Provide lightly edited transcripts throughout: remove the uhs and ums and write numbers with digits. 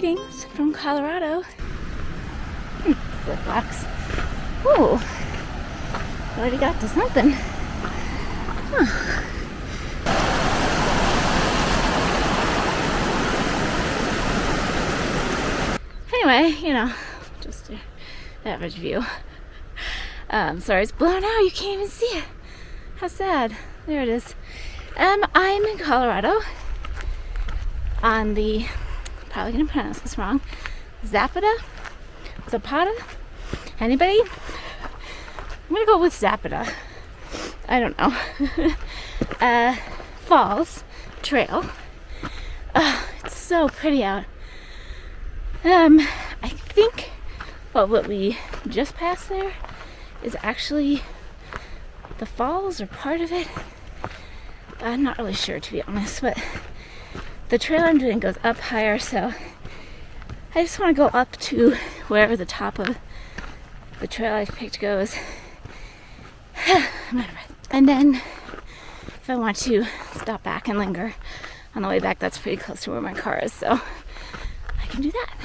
Greetings from Colorado. Ziplocs. Ooh, already got to something. Huh. Anyway, you know, just an average view. Sorry, it's blown out. You can't even see it. How sad. There it is. I'm in Colorado on the, probably gonna pronounce this wrong, Zapata? Anybody? I'm gonna go with Zapata. I don't know. Falls Trail. It's so pretty out. I think what we just passed there is actually the falls or part of it. I'm not really sure, to be honest, but the trail I'm doing goes up higher, so I just want to go up to wherever the top of the trail I've picked goes. And then if I want to stop back and linger on the way back, that's pretty close to where my car is, so I can do that.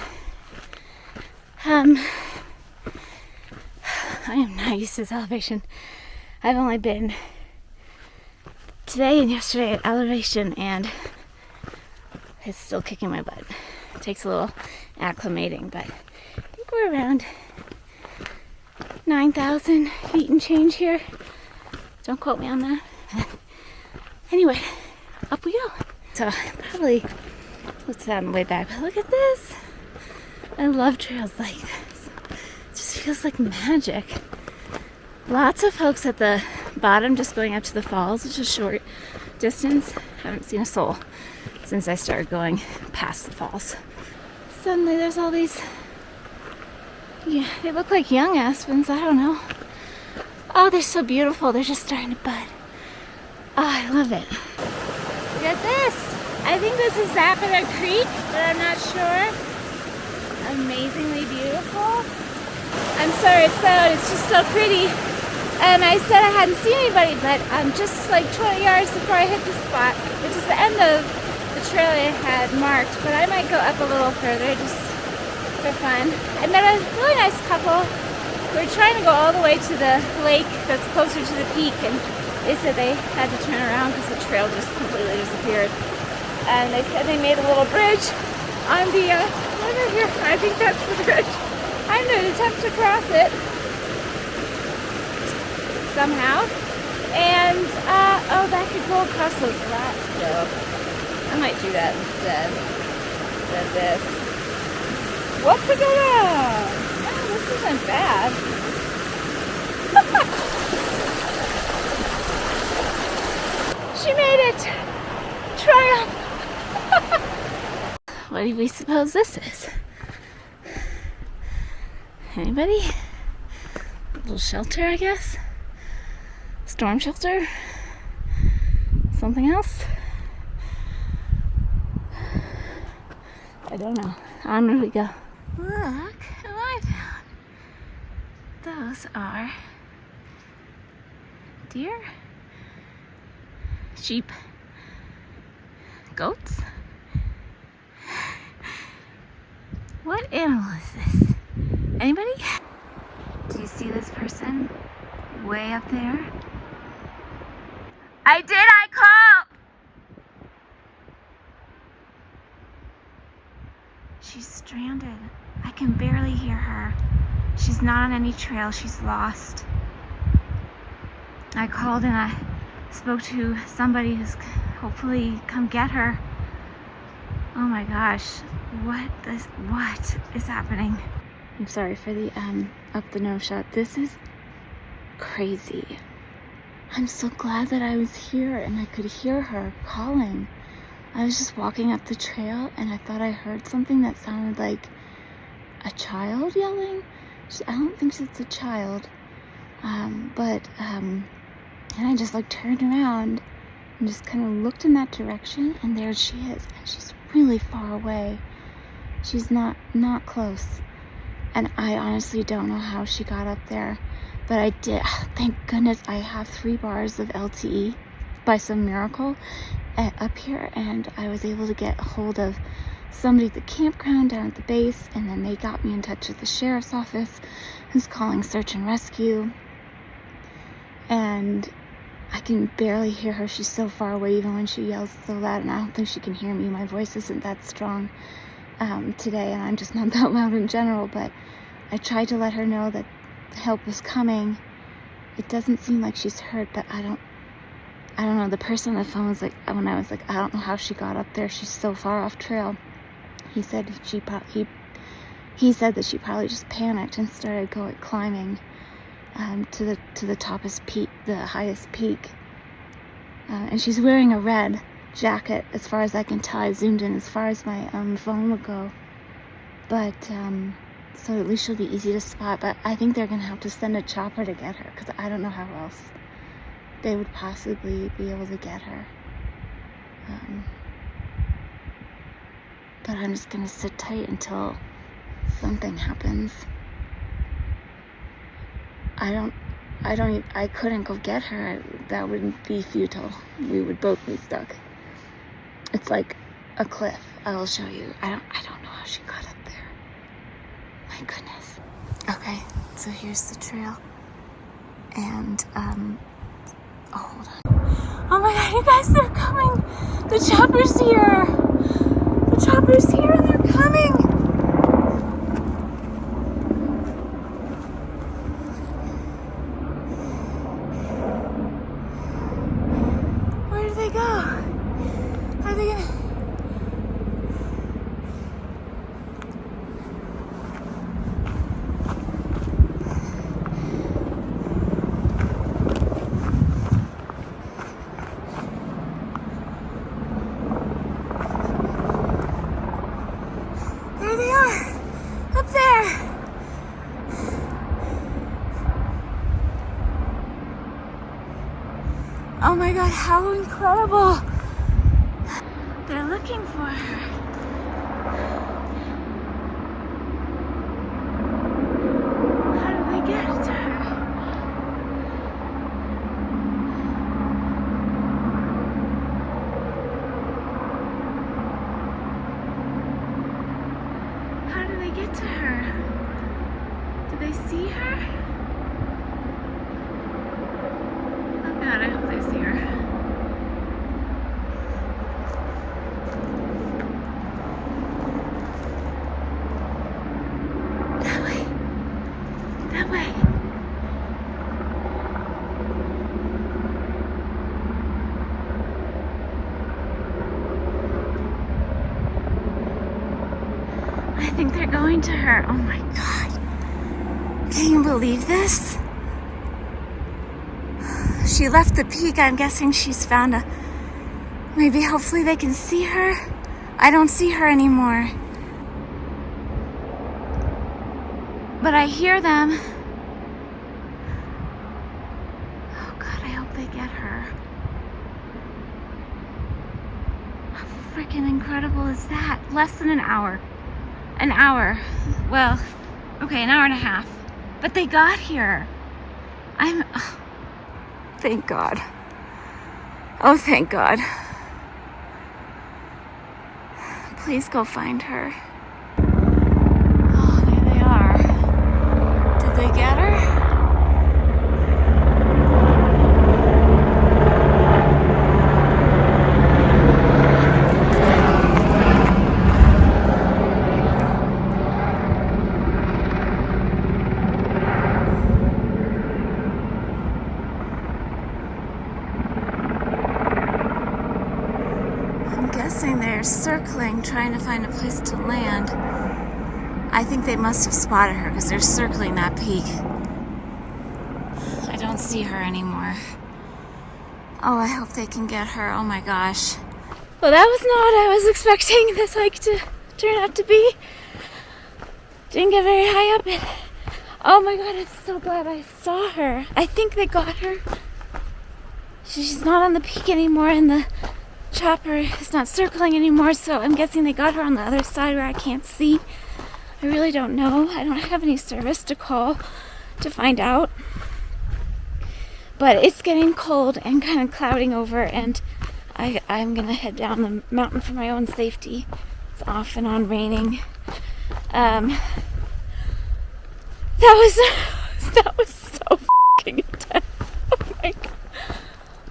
I am not used to this elevation. I've only been today and yesterday at elevation, and it's still kicking my butt. It takes a little acclimating, but I think we're around 9,000 feet and change here. Don't quote me on that. Anyway, up we go. So probably looked at that on the way back, but look at this. I love trails like this. It just feels like magic. Lots of folks at the bottom just going up to the falls, which is a short distance. Haven't seen a soul since I started going past the falls. Suddenly there's all these, yeah, they look like young aspens, I don't know. Oh, they're so beautiful. They're just starting to bud. Oh, I love it. Look at this. I think this is Zapata Creek, but I'm not sure. Amazingly beautiful. I'm sorry it's loud, it's just so pretty. I said I hadn't seen anybody, but just like 20 yards before I hit the spot, which is the end of the trail I had marked, but I might go up a little further just for fun. I met a really nice couple who were trying to go all the way to the lake that's closer to the peak, and they said they had to turn around because the trail just completely disappeared. And they said they made a little bridge on the river here. I think that's the bridge. I'm going to attempt to cross it somehow. And, oh, that could go across those flats, though. I might do that instead of this. What could go on? Oh, this isn't bad. She made it! Triumph! What do we suppose this is? Anybody? A little shelter, I guess? Storm shelter? Something else? I don't know. On we go. Look who I found. Those are deer, sheep, goats. What animal is this? Anybody? Do you see this person way up there? I called! She's stranded. I can barely hear her. She's not on any trail. She's lost. I called and I spoke to somebody who's hopefully come get her. Oh my gosh. What is happening? I'm sorry for the up the nose shot. This is crazy. I'm so glad that I was here and I could hear her calling. I was just walking up the trail and I thought I heard something that sounded like a child yelling. I don't think it's a child. And I just like turned around and just kind of looked in that direction, and there she is, and she's really far away. She's not close. And I honestly don't know how she got up there, but I did. Thank goodness I have 3 bars of LTE by some miracle up here, and I was able to get a hold of somebody at the campground down at the base, and then they got me in touch with the sheriff's office, who's calling search and rescue. And I can barely hear her. She's so far away even when she yells so loud, and I don't think she can hear me. My voice isn't that strong today, and I'm just not that loud in general, but I tried to let her know that help was coming. It doesn't seem like she's hurt, but I don't know. The person on the phone was like, when I was like, I don't know how she got up there. She's so far off trail. He said that she probably just panicked and started climbing to the toppest peak, the highest peak. And she's wearing a red jacket, as far as I can tell. I zoomed in as far as my phone would go. But so at least she'll be easy to spot. But I think they're gonna have to send a chopper to get her, because I don't know how else they would possibly be able to get her. But I'm just gonna sit tight until something happens. I couldn't go get her. That would be futile. We would both be stuck. It's like a cliff. I will show you. I don't know how she got up there. My goodness. Okay, so here's the trail. And oh, hold on. Oh my god, you guys, they're coming. The chopper's here. The chopper's here and they're coming. Where did they go? Are they gonna... There they are, up there. Oh my god, how incredible. They're looking for her. How do they get to her? How do they get to her? Do they see her? Oh god, I hope they see her. That way. That way. I think they're going to her. Oh my god. Can you believe this? She left the peak. I'm guessing she's found a... Maybe hopefully they can see her. I don't see her anymore. But I hear them. Oh god, I hope they get her. How freaking incredible is that? Less than an hour. An hour. Well, okay, an hour and a half. But they got here. Oh, thank God. Oh, thank God. Please go find her. Oh, there they are. Did they get her? They're circling, trying to find a place to land. I think they must have spotted her because they're circling that peak. I don't see her anymore. Oh, I hope they can get her. Oh my gosh. Well, that was not what I was expecting this hike to turn out to be. Didn't get very high up. And oh my god, I'm so glad I saw her. I think they got her. She's not on the peak anymore, and the chopper is not circling anymore, so I'm guessing they got her on the other side where I can't see. I really don't know. I don't have any service to call to find out. But it's getting cold and kind of clouding over, and I'm gonna head down the mountain for my own safety. It's off and on raining. That was so fucking intense.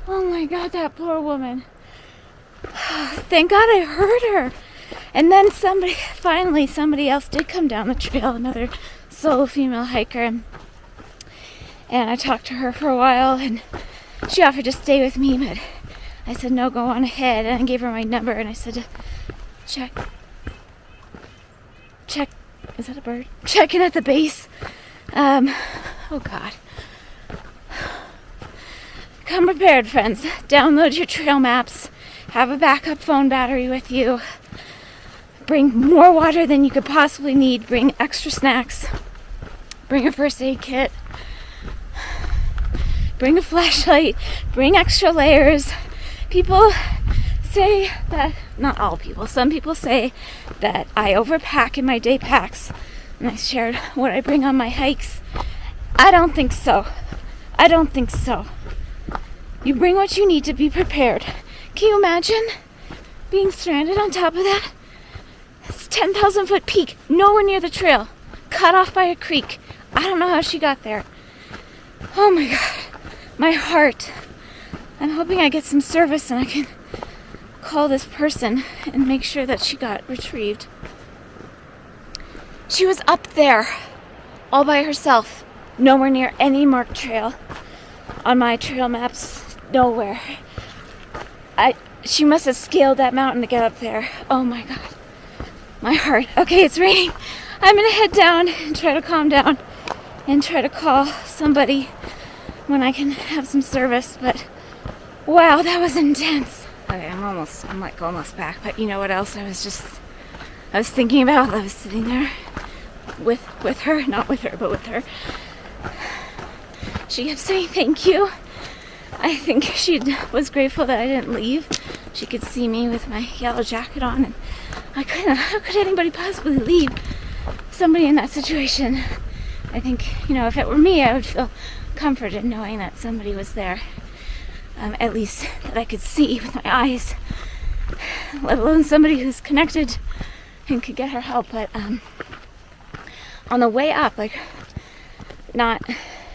Oh my god, that poor woman. Thank God I heard her. And then finally somebody else did come down the trail, another solo female hiker. And I talked to her for a while, and she offered to stay with me, but I said, no, go on ahead. And I gave her my number, and I said, check, is that a bird? Check in at the base. Oh God. Come prepared, friends. Download your trail maps. Have a backup phone battery with you. Bring more water than you could possibly need. Bring extra snacks. Bring a first aid kit. Bring a flashlight. Bring extra layers. People say that, not all people, some people say that I overpack in my day packs. And I shared what I bring on my hikes. I don't think so. You bring what you need to be prepared. Can you imagine being stranded on top of that? It's 10,000 foot peak, nowhere near the trail, cut off by a creek. I don't know how she got there. Oh my God, my heart. I'm hoping I get some service and I can call this person and make sure that she got retrieved. She was up there, all by herself, nowhere near any marked trail. On my trail maps, nowhere. She must have scaled that mountain to get up there. Oh my God. My heart. Okay, it's raining. I'm gonna head down and try to calm down and try to call somebody when I can have some service, but wow, that was intense. Okay, I'm almost back, but you know what else I was thinking about? I was sitting there with her, not with her, but with her. She kept saying thank you. I think she was grateful that I didn't leave. She could see me with my yellow jacket on, and how could anybody possibly leave somebody in that situation? I think, if it were me, I would feel comforted knowing that somebody was there. At least that I could see with my eyes, let alone somebody who's connected and could get her help. But on the way up, not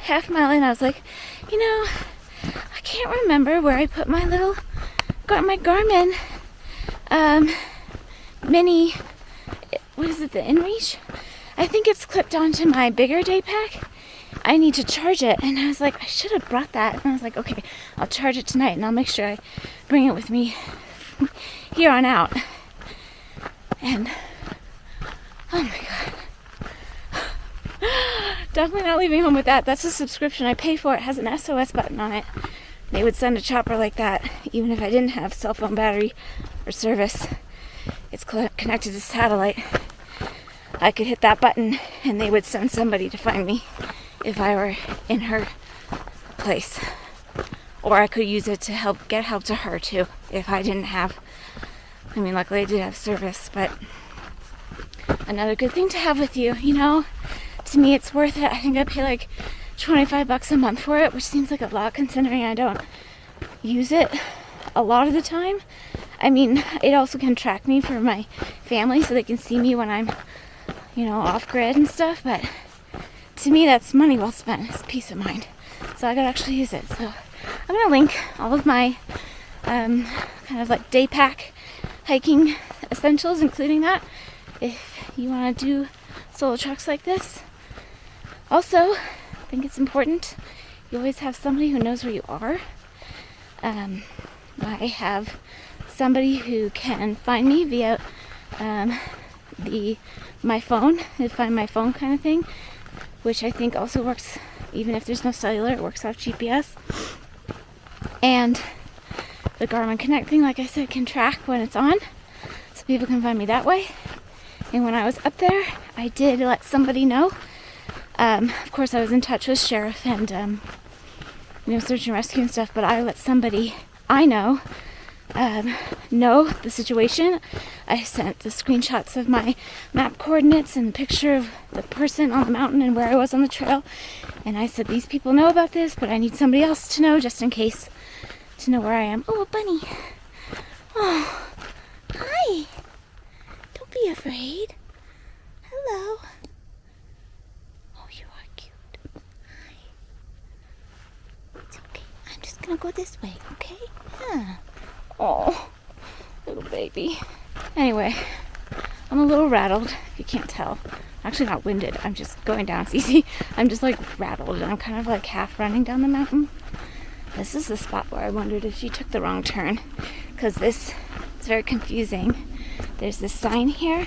half mile in, I was like, I can't remember where I put my Garmin mini, what is it, the InReach? I think it's clipped onto my bigger day pack. I need to charge it. And I was like, I should have brought that. And I was like, okay, I'll charge it tonight and I'll make sure I bring it with me here on out. And, oh my God. Definitely not leaving home with that. That's a subscription I pay for. It has an SOS button on it. They would send a chopper like that even if I didn't have cell phone battery or service. It's connected to satellite. I could hit that button and they would send somebody to find me if I were in her place. Or I could use it to get help to her too if I didn't have. Luckily I did have service, but another good thing to have with you, to me it's worth it. I think I pay $25 a month for it, which seems like a lot considering I don't use it a lot of the time. It also can track me for my family so they can see me when I'm, off grid and stuff, but to me that's money well spent. It's peace of mind. So I gotta actually use it. So I'm gonna link all of my day pack hiking essentials, including that, if you want to do solo treks like this. Also, I think it's important you always have somebody who knows where you are. I have somebody who can find me via my phone, find my phone kind of thing, which I think also works even if there's no cellular. It works off GPS. And the Garmin Connect thing, like I said, can track when it's on, so people can find me that way. And when I was up there, I did let somebody know. Of course, I was in touch with sheriff and search and rescue and stuff, but I let somebody I know the situation. I sent the screenshots of my map coordinates and the picture of the person on the mountain and where I was on the trail. And I said, these people know about this, but I need somebody else to know just in case, to know where I am. Oh, a bunny. Oh, hi. Don't be afraid. Hello. Oh, you are cute. Hi. It's okay. I'm just gonna go this way, okay? Yeah. Oh, little baby. Anyway, I'm a little rattled, if you can't tell. I'm actually not winded. I'm just going down. It's easy. I'm just like rattled, and I'm kind of like half running down the mountain. This is the spot where I wondered if she took the wrong turn, because this is very confusing. There's this sign here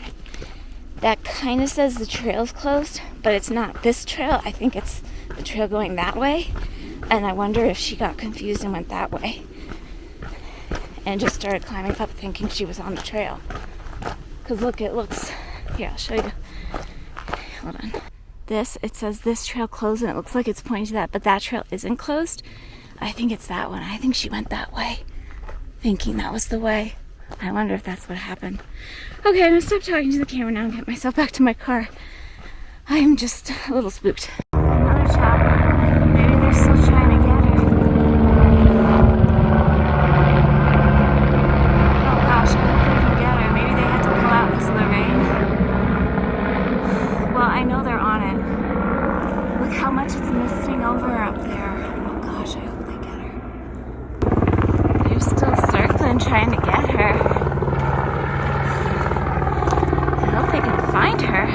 that kind of says the trail's closed, but it's not this trail. I think it's the trail going that way, and I wonder if she got confused and went that way and just started climbing up thinking she was on the trail. Because look, it looks, here, I'll show you. Hold on. It says this trail closed, and it looks like it's pointing to that, but that trail isn't closed. I think it's that one. I think she went that way, thinking that was the way. I wonder if that's what happened. Okay, I'm gonna stop talking to the camera now and get myself back to my car. I am just a little spooked. Another chopper. Maybe they're still trying to get her. Oh gosh, I hope they can get her. Maybe they had to pull out because of the rain. Well, I know they're on it. Look how much it's misting over up there. Oh gosh, I hope they get her. They're still circling, trying to get her. I hope they can find her.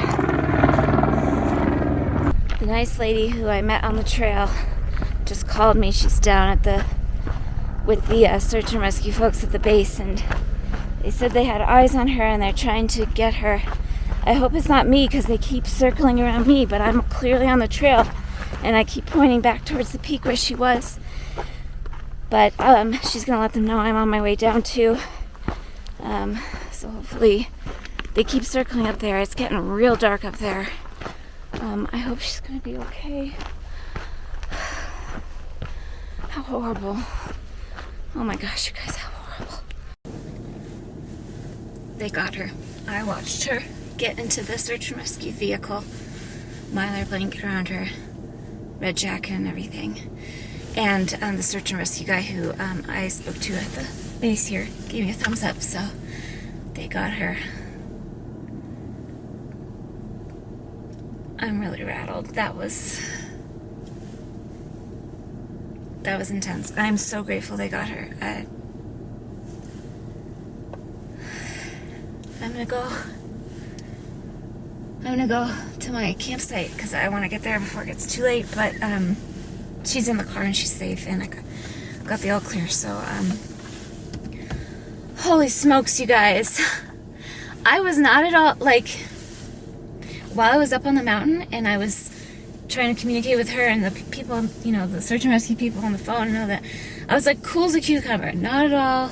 The nice lady who I met on the trail just called me. She's down at with the search and rescue folks at the base, and they said they had eyes on her and they're trying to get her. I hope it's not me, because they keep circling around me, but I'm clearly on the trail and I keep pointing back towards the peak where she was. But she's gonna let them know I'm on my way down too. So hopefully they keep circling up there. It's getting real dark up there. I hope she's gonna be okay. How horrible. Oh my gosh, you guys, how horrible. They got her. I watched her get into the search and rescue vehicle. Mylar blanket around her, red jacket and everything. And the search and rescue guy who I spoke to at the base here gave me a thumbs up, so they got her. I'm really rattled. That was intense. I'm so grateful they got her. I'm gonna go to my campsite because I want to get there before it gets too late, but she's in the car and she's safe, and I got the all clear, so holy smokes, you guys. I was not at all, like, while I was up on the mountain and I was trying to communicate with her and the people, you know, the search and rescue people on the phone and all that, I was like cool as a cucumber, not at all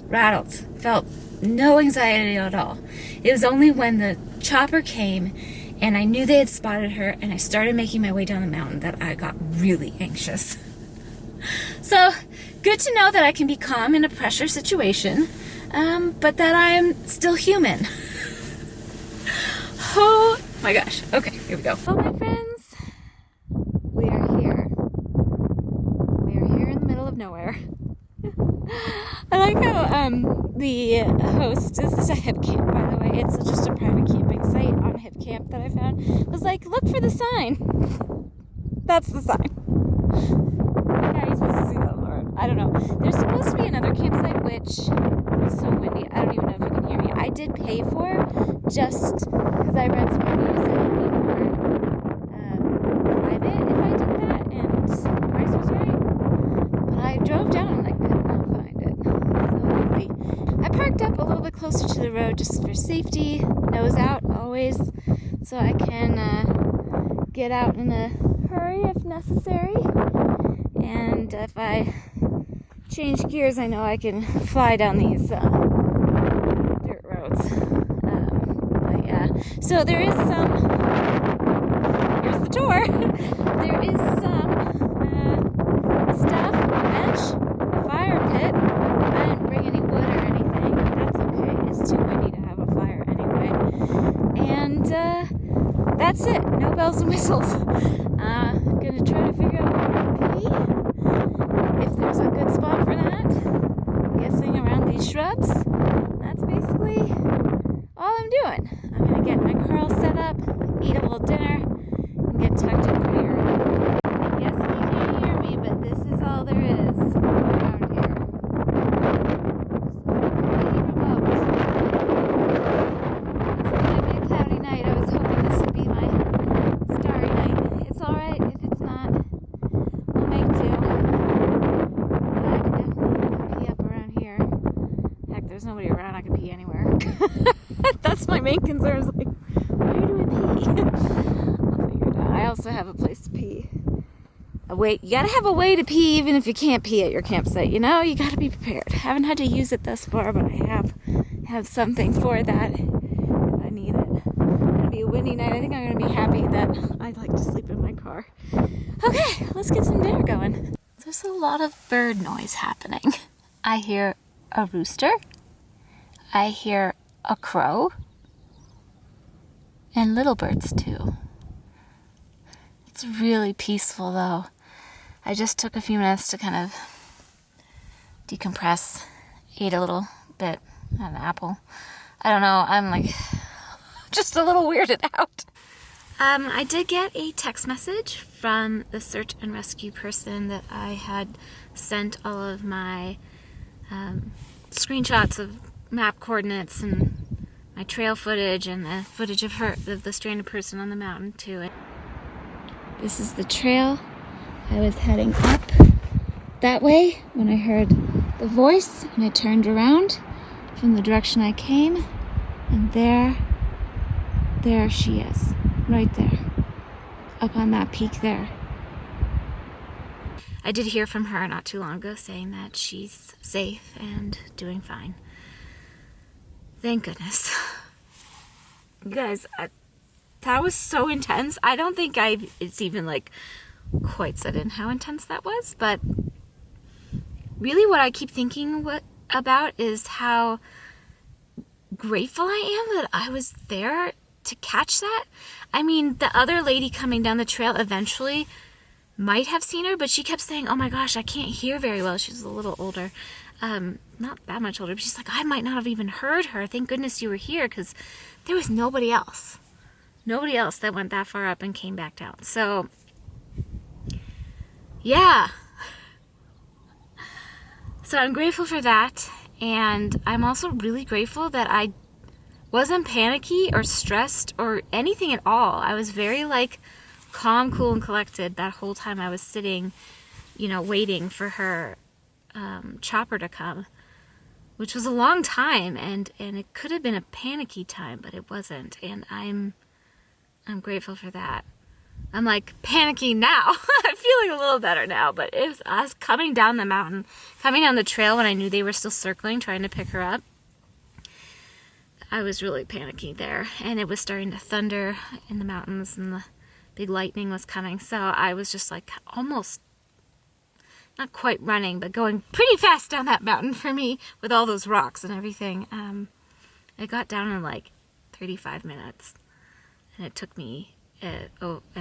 rattled, felt no anxiety at all. It was only when the chopper came and I knew they had spotted her and I started making my way down the mountain that I got really anxious. So good to know that I can be calm in a pressure situation, but that I am still human. Oh my gosh. Okay, here we go. Oh, my friends, we are here. We are here in the middle of nowhere. I like how the host, this is a hip camp, by the way. It's just a private camping site on Hip Camp that I found. It was like, look for the sign. That's the sign. How are you supposed to see that, Lord? I don't know. There's supposed to be another campsite, which is so windy. I don't even know if you can hear me. I did pay for, just because I read some reviews that it'd be more private if I did that, and the price was right. But I drove down and I could not find it. So we'll see. I parked up a little bit closer to the road just for safety, nose out always, so I can get out in a hurry if necessary. And if I change gears, I know I can fly down these dirt roads. But yeah, so there is some, here's the tour, there is some stuff, a bench, a fire pit. I didn't bring any wood or anything, but that's okay. It's too windy to have a fire anyway. And that's it, no bells and whistles. I'm gonna try to figure out where to pee, if there's a good spot for that. I'm guessing around these shrubs. That's basically all I'm main concern is like, where do I pee? I'll figure it out. I also have a place to pee. You gotta have a way to pee even if you can't pee at your campsite, you know? You gotta be prepared. I haven't had to use it thus far, but I have something for that if I need it. It's gonna be a windy night. I think I'm gonna be happy that I'd like to sleep in my car. Okay, let's get some dinner going. There's a lot of bird noise happening. I hear a rooster. I hear a crow. And little birds too. It's really peaceful though. I just took a few minutes to kind of decompress. Ate a little bit, an apple. I don't know, I'm like just a little weirded out. I did get a text message from the search and rescue person that I had sent all of my screenshots of map coordinates and my trail footage and the footage of the stranded person on the mountain to. This is the trail. I was heading up that way when I heard the voice, and I turned around from the direction I came, and there she is, right there, up on that peak there. I did hear from her not too long ago saying that she's safe and doing fine. Thank goodness. You guys, that was so intense. I don't think it's even like quite set in how intense that was, but really what I keep thinking about is how grateful I am that I was there to catch that. I mean, the other lady coming down the trail eventually might have seen her, but she kept saying, oh my gosh, I can't hear very well. She was a little older. Not that much older, but she's like, I might not have even heard her. Thank goodness you were here, because there was nobody else. Nobody else that went that far up and came back down. So, yeah. So I'm grateful for that. And I'm also really grateful that I wasn't panicky or stressed or anything at all. I was very calm, cool, and collected that whole time I was sitting, waiting for her chopper to come, which was a long time, and it could have been a panicky time, but it wasn't. And I'm grateful for that. I'm panicking now. I'm feeling a little better now, but it was us coming down the mountain, coming down the trail when I knew they were still circling, trying to pick her up. I was really panicking there, and it was starting to thunder in the mountains, and the big lightning was coming, so I was just almost not quite running, but going pretty fast down that mountain for me with all those rocks and everything. I got down in 35 minutes, and it took me an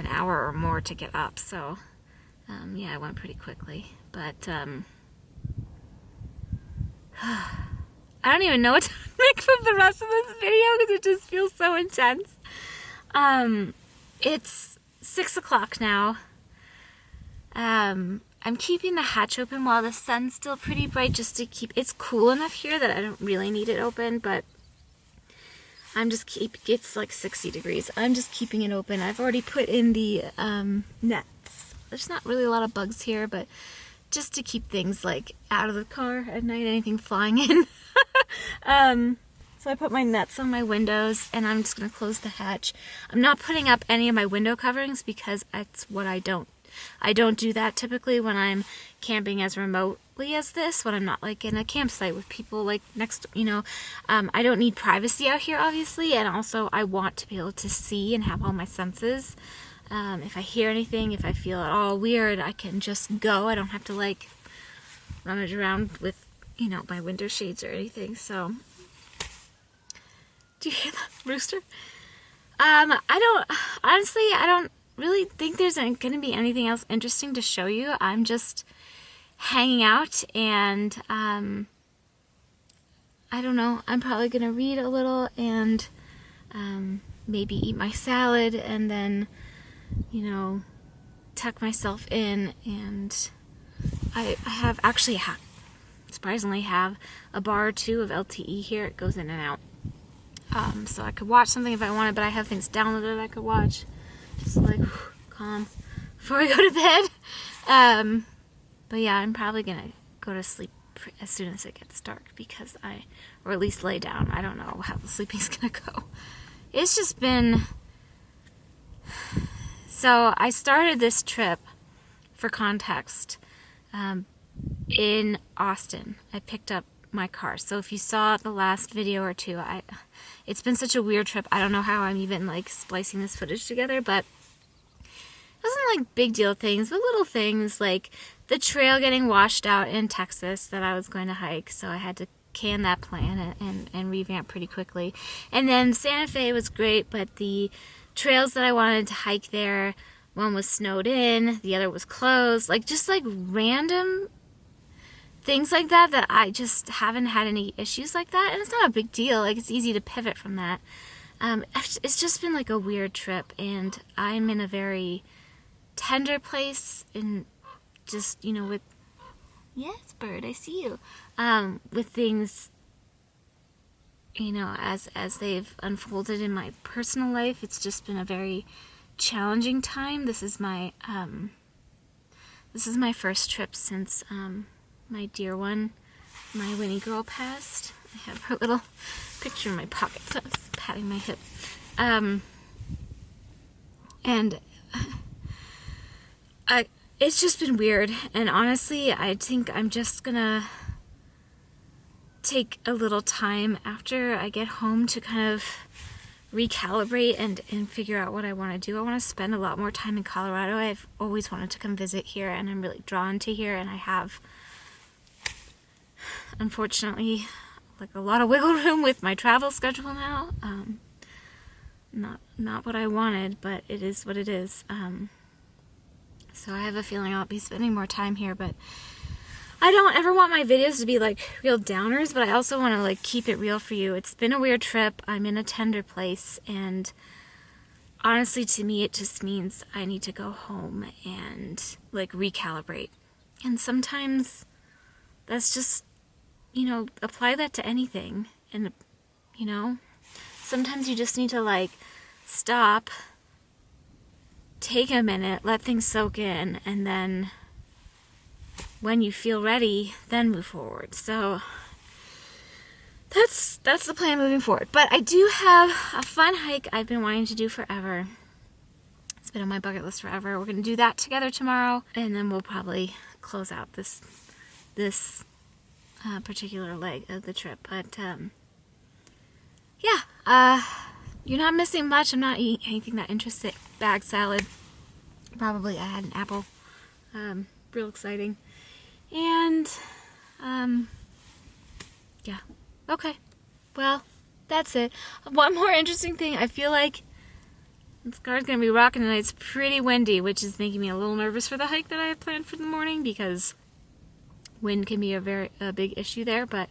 hour or more to get up, so yeah, it went pretty quickly, but I don't even know what to make from the rest of this video because it just feels so intense. It's 6 o'clock now. I'm keeping the hatch open while the sun's still pretty bright, just to keep, it's cool enough here that I don't really need it open, but it's 60 degrees. I'm just keeping it open. I've already put in the nets. There's not really a lot of bugs here, but just to keep things out of the car at night, anything flying in. So I put my nets on my windows, and I'm just going to close the hatch. I'm not putting up any of my window coverings because that's what I don't do that typically when I'm camping as remotely as this, when I'm not in a campsite with people next, I don't need privacy out here, obviously, and also I want to be able to see and have all my senses. If I hear anything, if I feel at all weird, I can just go. I don't have to rummage around with, my window shades or anything. So, do you hear that rooster? I don't really think there's going to be anything else interesting to show you. I'm just hanging out, and I don't know, I'm probably going to read a little and maybe eat my salad, and then tuck myself in, and I surprisingly have a bar or two of LTE here. It goes in and out. So I could watch something if I wanted, but I have things downloaded I could watch. Just calm before I go to bed. But yeah, I'm probably gonna go to sleep as soon as it gets dark, or at least lay down. I don't know how the sleeping's gonna go. it's just been... So I started this trip, for context, in Austin. I picked up my car. So if you saw the last video or two, it's been such a weird trip. I don't know how I'm even like splicing this footage together, but it wasn't like big deal things, but little things like the trail getting washed out in Texas that I was going to hike. So I had to can that plan and revamp pretty quickly. And then Santa Fe was great, but the trails that I wanted to hike there, one was snowed in, the other was closed, like just like random things like that that I just haven't had any issues like that. And it's not a big deal, like it's easy to pivot from that. It's just been like a weird trip, and I'm in a very tender place in just, you know, with, yes, bird, I see you, with things, you know, as they've unfolded in my personal life. It's just been a very challenging time. This is my first trip since my dear one, my Winnie girl, passed. I have her little picture in my pocket, so I was patting my hip. And it's just been weird, and honestly, I think I'm just gonna take a little time after I get home to kind of recalibrate and figure out what I want to do. I want to spend a lot more time in Colorado. I've always wanted to come visit here, and I'm really drawn to here, and I have, unfortunately, like a lot of wiggle room with my travel schedule now. Not what I wanted, but it is what it is. So I have a feeling I'll be spending more time here, but I don't ever want my videos to be like real downers, but I also want to like keep it real for you. It's been a weird trip. I'm in a tender place, and honestly, to me, it just means I need to go home and like recalibrate. And sometimes that's just, you know, apply that to anything. And, you know, sometimes you just need to like stop, take a minute, let things soak in, and then when you feel ready, then move forward. So that's the plan moving forward. But I do have a fun hike I've been wanting to do forever. It's been on my bucket list forever. We're going to do that together tomorrow, and then we'll probably close out this particular leg of the trip. But yeah, you're not missing much. I'm not eating anything that interesting. Bag salad. Probably I had an apple. Real exciting. And yeah. Okay. Well, that's it. One more interesting thing. I feel like this car's gonna be rocking tonight. It's pretty windy, which is making me a little nervous for the hike that I have planned for the morning, because wind can be a big issue there, but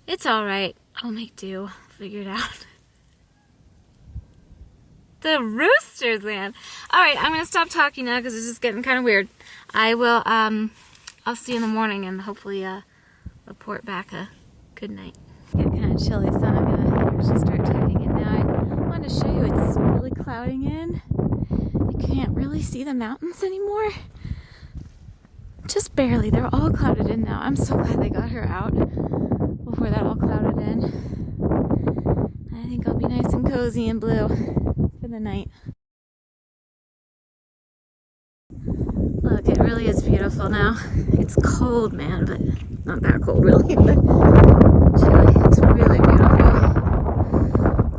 it's all right. I'll make do. Figure it out. The roosters, man. All right, I'm gonna stop talking now because it's just getting kind of weird. I will. I'll see you in the morning, and hopefully report back a good night. Get kind of chilly, so I'm gonna actually start tucking in now. I wanted to show you it's really clouding in. You can't really see the mountains anymore. Just barely. They're all clouded in now. I'm so glad they got her out before that all clouded in. I think I'll be nice and cozy and blue for the night. Look, it really is beautiful now. It's cold, man, but not that cold really, but chilly. It's really beautiful.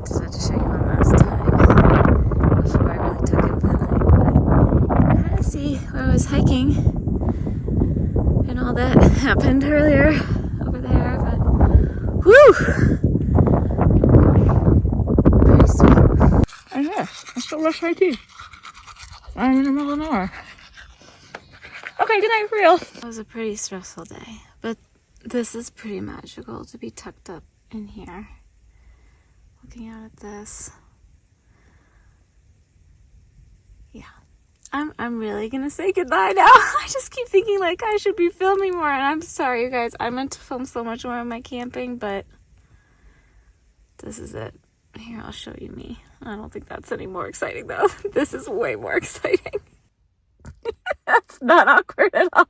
Just had to show you one last time before I really took it for the night. But I kind of see where I was hiking and all that happened earlier over there, but whew! Pretty sweet. And here, I still brush my teeth. I'm in the middle of nowhere. Okay, good night for real. It was a pretty stressful day, but this is pretty magical to be tucked up in here, looking out at this. Yeah, I'm really gonna say goodbye now. I just keep thinking like I should be filming more, and I'm sorry, you guys. I meant to film so much more of my camping, but this is it. Here, I'll show you me. I don't think that's any more exciting though. This is way more exciting. That's not awkward at all.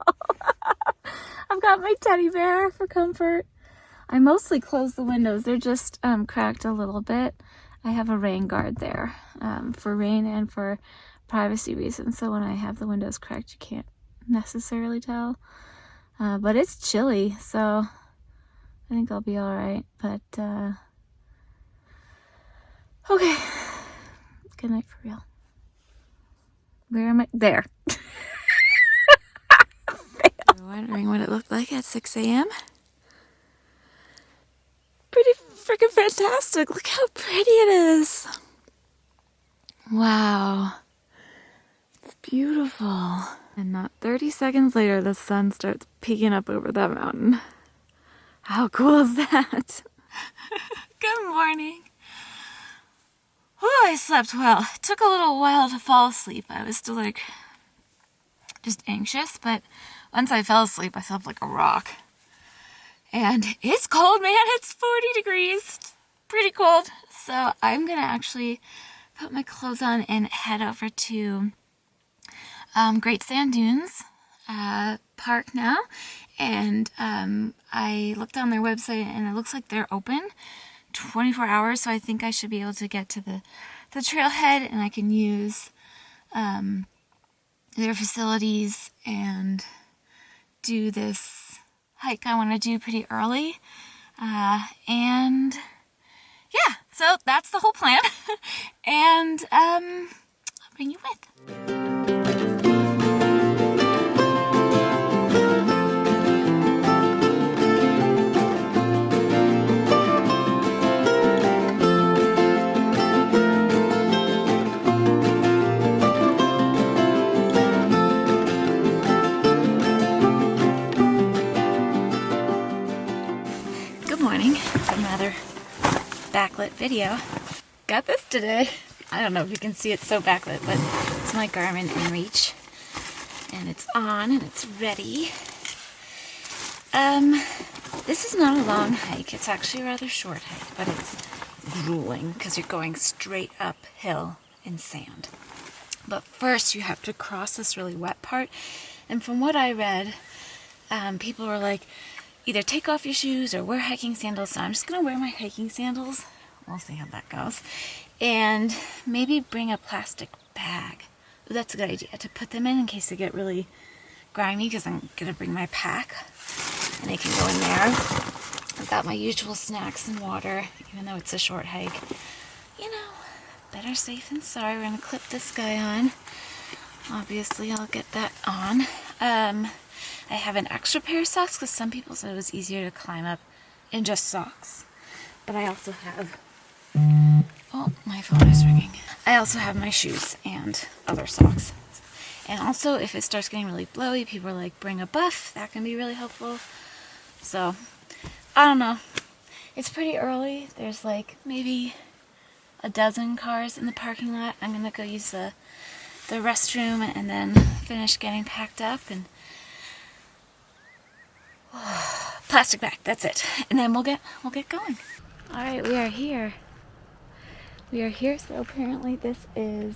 I've got my teddy bear for comfort. I mostly closed the windows. They're just cracked a little bit. I have a rain guard there for rain and for privacy reasons. So when I have the windows cracked, you can't necessarily tell. But it's chilly, so I think I'll be all right. But okay, good night for real. Where am I? There. You're wondering what it looked like at 6 a.m.? Pretty freaking fantastic. Look how pretty it is. Wow. It's beautiful. And not 30 seconds later, the sun starts peeking up over that mountain. How cool is that? Good morning. Oh, I slept well. It took a little while to fall asleep. I was still like just anxious, but once I fell asleep, I slept like a rock. And it's cold, man. It's 40 degrees. It's pretty cold. So I'm gonna actually put my clothes on and head over to Great Sand Dunes Park now. And I looked on their website and it looks like they're open 24 hours, so I think I should be able to get to the trailhead and I can use their facilities and do this hike I want to do pretty early. And yeah, so that's the whole plan. And I'll bring you with. Another backlit video. Got this today. I don't know if you can see it so backlit, but it's my Garmin InReach and it's on and it's ready. This is not a long hike. It's actually a rather short hike, but it's grueling because you're going straight uphill in sand. But first you have to cross this really wet part, and from what I read, people were like, either take off your shoes or wear hiking sandals. So I'm just going to wear my hiking sandals. We'll see how that goes. And maybe bring a plastic bag. Ooh, that's a good idea, to put them in case they get really grimy, because I'm going to bring my pack and they can go in there. I've got my usual snacks and water, even though it's a short hike. You know, better safe than sorry. We're going to clip this guy on. Obviously, I'll get that on. I have an extra pair of socks because some people said it was easier to climb up in just socks. But I also have, oh, my phone is ringing. I also have my shoes and other socks. And also, if it starts getting really blowy, people are like, bring a buff. That can be really helpful. So, I don't know. It's pretty early. There's like maybe a dozen cars in the parking lot. I'm going to go use the restroom and then finish getting packed up and plastic bag, that's it. And then we'll get going. All right, we are here. So apparently this is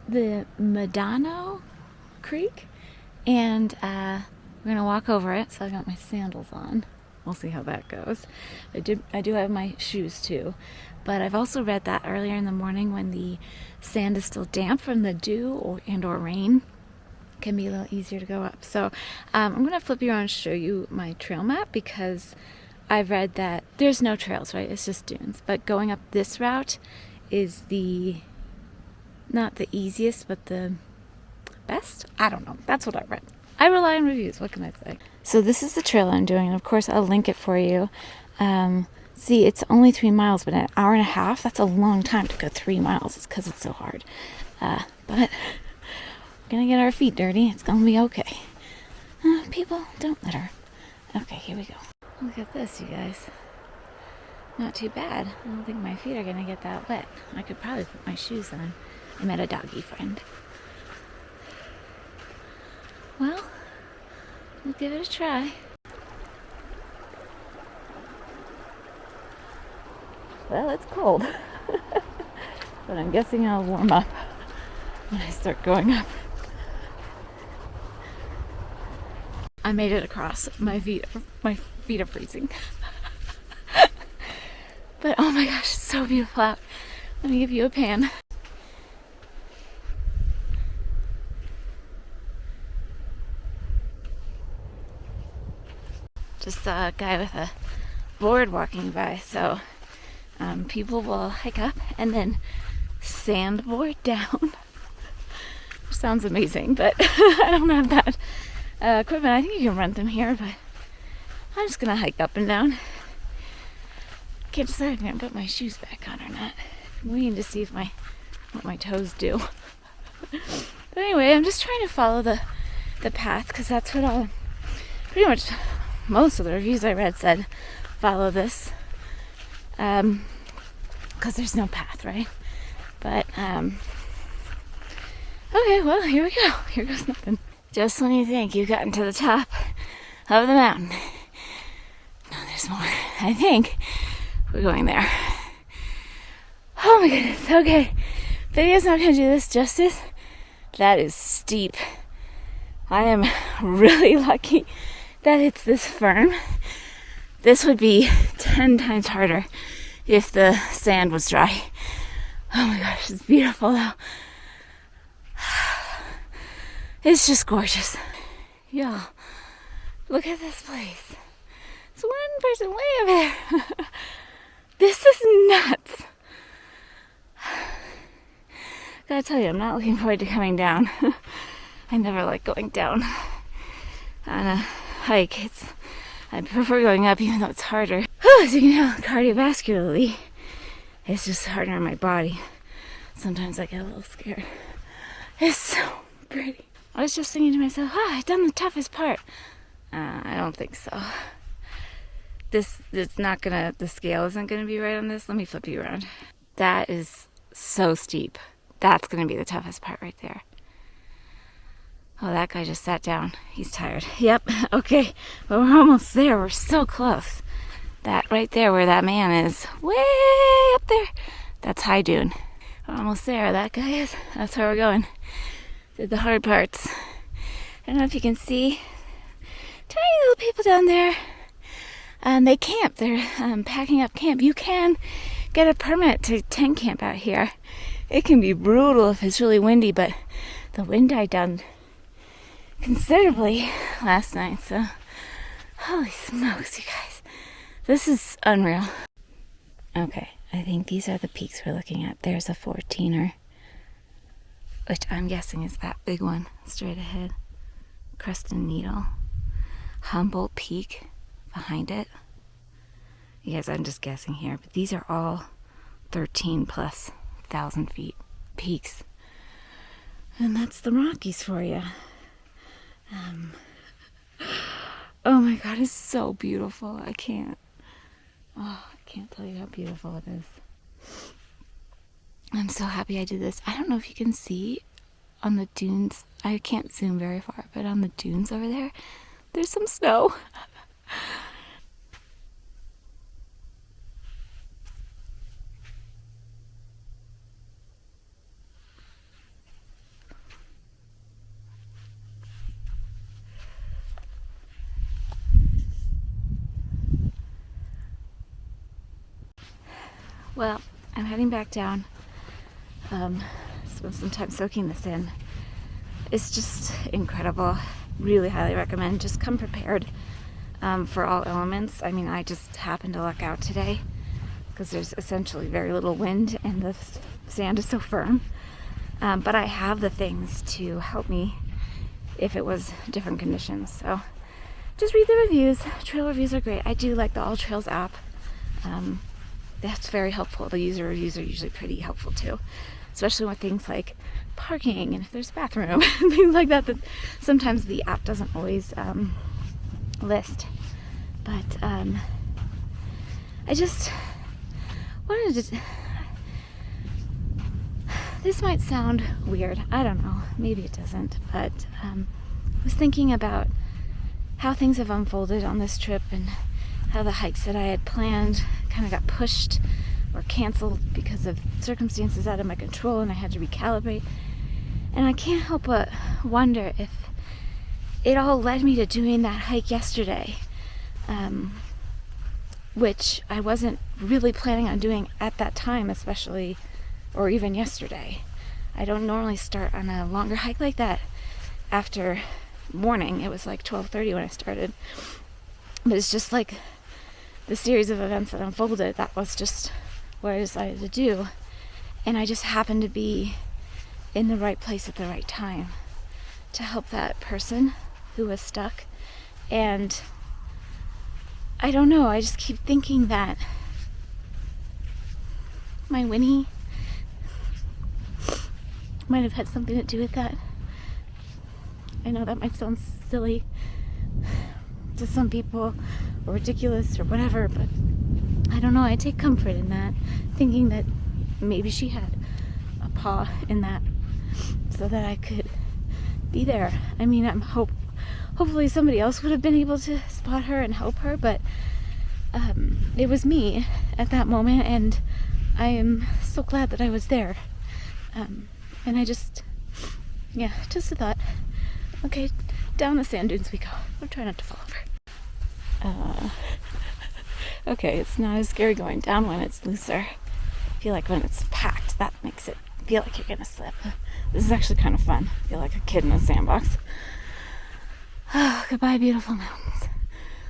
the Medano Creek, and we're gonna walk over it. So I got my sandals on. We'll see how that goes. I do have my shoes too, but I've also read that earlier in the morning when the sand is still damp from the dew or rain, can be a little easier to go up. So I'm going to flip you around and show you my trail map, because I've read that there's no trails, right? It's just dunes. But going up this route is not the easiest, but the best? I don't know. That's what I read. I rely on reviews. What can I say? So this is the trail I'm doing. And of course, I'll link it for you. See, it's only 3 miles, but an hour and a half, that's a long time to go 3 miles. It's because it's so hard. But gonna get our feet dirty. It's gonna be okay. People, don't litter. Okay, here we go. Look at this, you guys. Not too bad. I don't think my feet are gonna get that wet. I could probably put my shoes on. I met a doggy friend. Well, we'll give it a try. Well, it's cold. But I'm guessing I'll warm up when I start going up. I made it across. My feet are freezing. But oh my gosh, it's so beautiful out. Let me give you a pan. Just saw a guy with a board walking by, so people will hike up and then sandboard down. Which sounds amazing, but I don't have that equipment. I think you can rent them here, but I'm just gonna hike up and down. Can't decide if I'm gonna put my shoes back on or not. I'm waiting to see if what my toes do. But anyway, I'm just trying to follow the path, because that's what pretty much most of the reviews I read said follow this, because there's no path, right? But okay, well, here we go. Here goes nothing. Just when you think you've gotten to the top of the mountain, no, there's more. I think we're going there. Oh my goodness. Okay, video's not gonna do this justice. That is steep. I am really lucky that it's this firm. This would be 10 times harder if the sand was dry. Oh my gosh, it's beautiful though. It's just gorgeous. Y'all, look at this place. It's one person way over there. This is nuts. Gotta tell you, I'm not looking forward to coming down. I never like going down on a hike. I prefer going up, even though it's harder. As you can tell, cardiovascularly, it's just harder on my body. Sometimes I get a little scared. It's so pretty. I was just thinking to myself, I've done the toughest part. I don't think so. It's not gonna, the scale isn't gonna be right on this. Let me flip you around. That is so steep. That's gonna be the toughest part right there. Oh, that guy just sat down. He's tired. Yep, okay. Well, we're almost there. We're so close. That right there where that man is, way up there, that's high dune. We're almost there. That guy is. That's where we're going. Did the hard parts. I don't know if you can see tiny little people down there. They camp. They're packing up camp. You can get a permit to tent camp out here. It can be brutal if it's really windy, but the wind died down considerably last night, so holy smokes, you guys. This is unreal. Okay, I think these are the peaks we're looking at. There's a 14er, which I'm guessing is that big one straight ahead. Creston Needle. Humboldt Peak behind it. You guys, I'm just guessing here, but these are all 13,000+ feet peaks. And that's the Rockies for you. Oh my God, it's so beautiful. I can't tell you how beautiful it is. I'm so happy I did this. I don't know if you can see on the dunes. I can't zoom very far, but on the dunes over there, there's some snow. Well, I'm heading back down. Spent some time soaking this in. It's just incredible. Really highly recommend. Just come prepared for all elements. I mean, I just happened to luck out today because there's essentially very little wind and the sand is so firm. But I have the things to help me if it was different conditions. So just read the reviews. Trail reviews are great. I do like the All Trails app. That's very helpful. The user reviews are usually pretty helpful too, especially with things like parking and if there's a bathroom and things like that sometimes the app doesn't always list. But I just wanted to, this might sound weird, I don't know, maybe it doesn't, but I was thinking about how things have unfolded on this trip and how the hikes that I had planned kind of got pushed or canceled because of circumstances out of my control, and I had to recalibrate. And I can't help but wonder if it all led me to doing that hike yesterday. which I wasn't really planning on doing at that time, especially, or even yesterday. I don't normally start on a longer hike like that after morning. It was like 12:30 when I started. But it's just like the series of events that unfolded. That was just what I decided to do. And I just happened to be in the right place at the right time to help that person who was stuck. And I don't know, I just keep thinking that my Winnie might have had something to do with that. I know that might sound silly to some people, or ridiculous or whatever, but I don't know, I take comfort in that, thinking that maybe she had a paw in that so that I could be there. I mean, hopefully somebody else would have been able to spot her and help her, but it was me at that moment, and I am so glad that I was there. And I just a thought. Okay, down the sand dunes we go. I'll try not to fall over. Okay, it's not as scary going down when it's looser. I feel like when it's packed, that makes it feel like you're gonna slip. This is actually kind of fun. I feel like a kid in a sandbox. Oh, goodbye, beautiful mountains.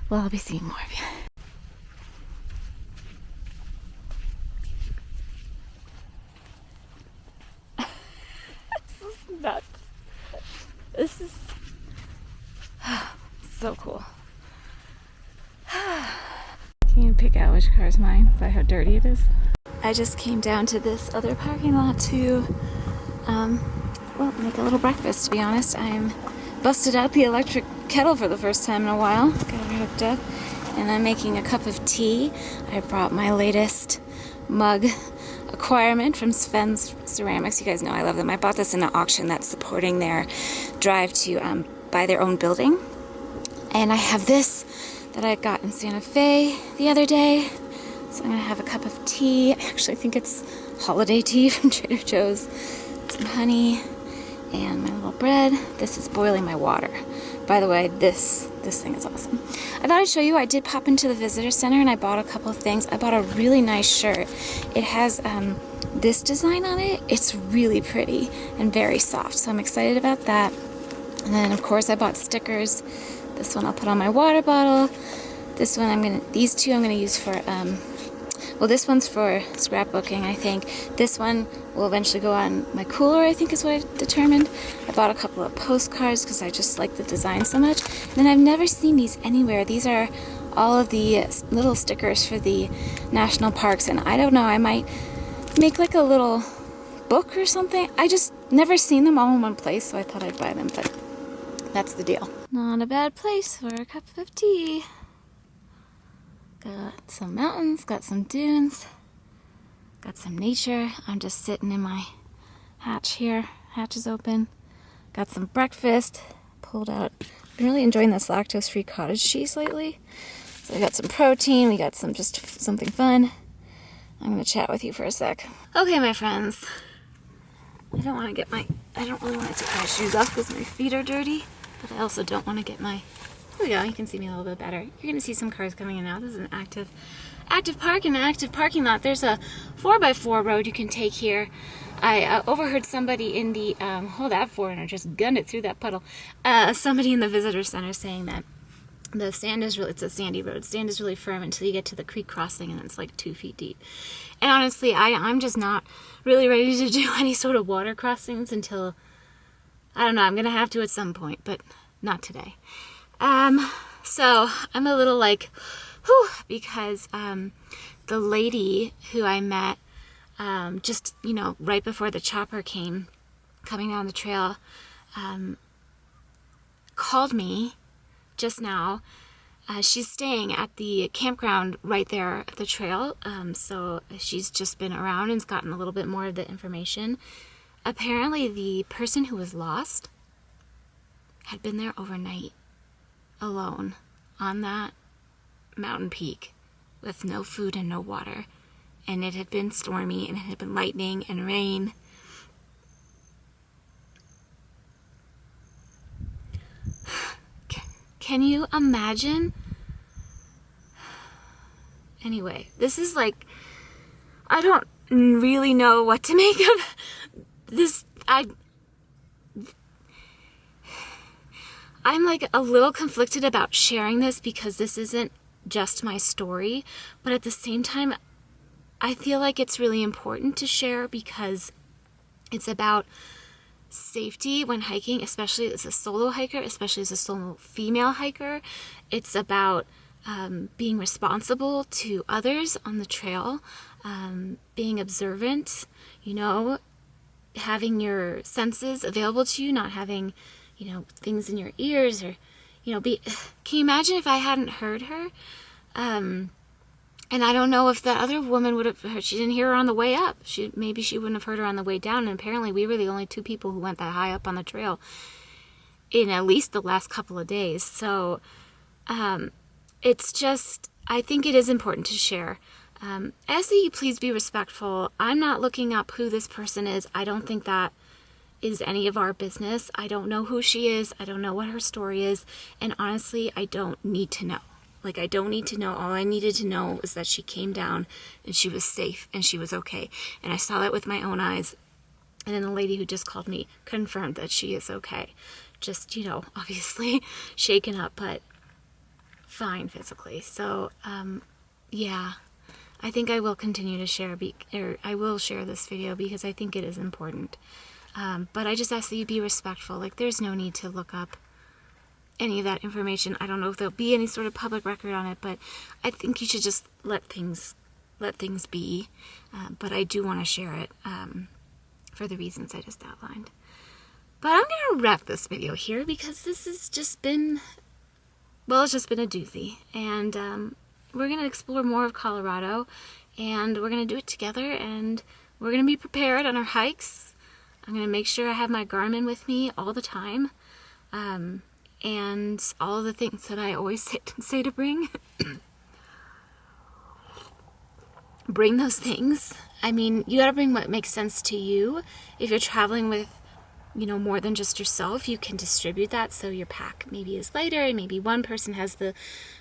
Well, I'll be seeing more of you. This is nuts. This is so cool. Can you pick out which car is mine by how dirty it is? I just came down to this other parking lot to, make a little breakfast, to be honest. I'm busted out the electric kettle for the first time in a while. Got it hooked up. And I'm making a cup of tea. I brought my latest mug acquirement from Sven's Ceramics. You guys know I love them. I bought this in an auction that's supporting their drive to buy their own building. And I have this that I got in Santa Fe the other day. So I'm gonna have a cup of tea. I actually think it's holiday tea from Trader Joe's. Some honey and my little bread. This is boiling my water. By the way, this thing is awesome. I thought I'd show you. I did pop into the visitor center and I bought a couple of things. I bought a really nice shirt. It has this design on it. It's really pretty and very soft, so I'm excited about that. And then of course I bought stickers. This one I'll put on my water bottle. This one these two I'm gonna use for this one's for scrapbooking, I think. This one will eventually go on my cooler, I think is what I determined. I bought a couple of postcards because I just like the design so much. And then I've never seen these anywhere. These are all of the little stickers for the national parks, and I don't know, I might make like a little book or something. I just never seen them all in one place, so I thought I'd buy them, but that's the deal. Not a bad place for a cup of tea. Got some mountains, got some dunes, got some nature. I'm just sitting in my hatch here. Hatch is open. Got some breakfast. Pulled out. Been really enjoying this lactose-free cottage cheese lately. So we got some protein. We got some just something fun. I'm gonna chat with you for a sec. Okay, my friends. I don't really want to take my shoes off because my feet are dirty, but I also don't want to get my. There we go, you can see me a little bit better. You're going to see some cars coming in now. This is an active park and an active parking lot. There's a 4x4 road you can take here. I overheard somebody in the, that foreigner just gunned it through that puddle. Somebody in the visitor center saying that the sand is it's a sandy road. Sand is really firm until you get to the creek crossing and it's like 2 feet deep. And honestly, I'm just not really ready to do any sort of water crossings until, I don't know, I'm going to have to at some point, but not today. So I'm a little like, whew, because, the lady who I met, just, right before the chopper came, coming down the trail, called me just now. She's staying at the campground right there at the trail. So she's just been around and's gotten a little bit more of the information. Apparently the person who was lost had been there overnight. Alone on that mountain peak with no food and no water, and it had been stormy and it had been lightning and rain. Can you imagine Anyway, this is like, I don't really know what to make of this. I'm like a little conflicted about sharing this because this isn't just my story, but at the same time, I feel like it's really important to share because it's about safety when hiking, especially as a solo hiker, especially as a solo female hiker. It's about being responsible to others on the trail, being observant, you know, having your senses available to you, not having, you know, things in your ears or, you know, can you imagine if I hadn't heard her? And I don't know if that other woman would have heard. She didn't hear her on the way up. Maybe she wouldn't have heard her on the way down. And apparently we were the only 2 people who went that high up on the trail in at least the last couple of days. So it's just, I think it is important to share. SE, please be respectful. I'm not looking up who this person is. I don't think that is any of our business. I don't know who she is. I don't know what her story is. And honestly, I don't need to know. Like, I don't need to know. All I needed to know was that she came down and she was safe and she was okay. And I saw that with my own eyes. And then the lady who just called me confirmed that she is okay. Just, you know, obviously shaken up, but fine physically. So, yeah, I think I will continue to share, I will share this video because I think it is important. But I just ask that you be respectful. Like, there's no need to look up any of that information. I don't know if there'll be any sort of public record on it, but I think you should just let things be. But I do want to share it for the reasons I just outlined. But I'm going to wrap this video here because this has just been, well, it's just been a doozy. And we're going to explore more of Colorado, and we're going to do it together, and we're going to be prepared on our hikes. I'm going to make sure I have my Garmin with me all the time. And all of the things that I always say to bring. Bring those things. I mean, you gotta bring what makes sense to you. If you're traveling with, you know, more than just yourself, you can distribute that so your pack maybe is lighter, and maybe one person has the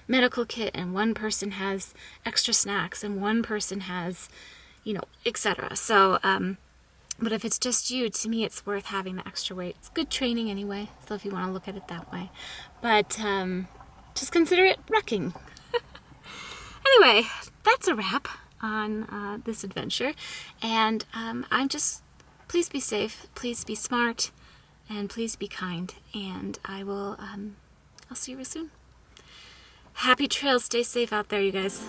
medical kit, and one person has extra snacks, and one person has, you know, etc. So, but if it's just you, to me, it's worth having the extra weight. It's good training anyway, so if you want to look at it that way. But just consider it wrecking. Anyway, that's a wrap on this adventure. And please be safe, please be smart, and please be kind. And I'll see you real soon. Happy trails. Stay safe out there, you guys.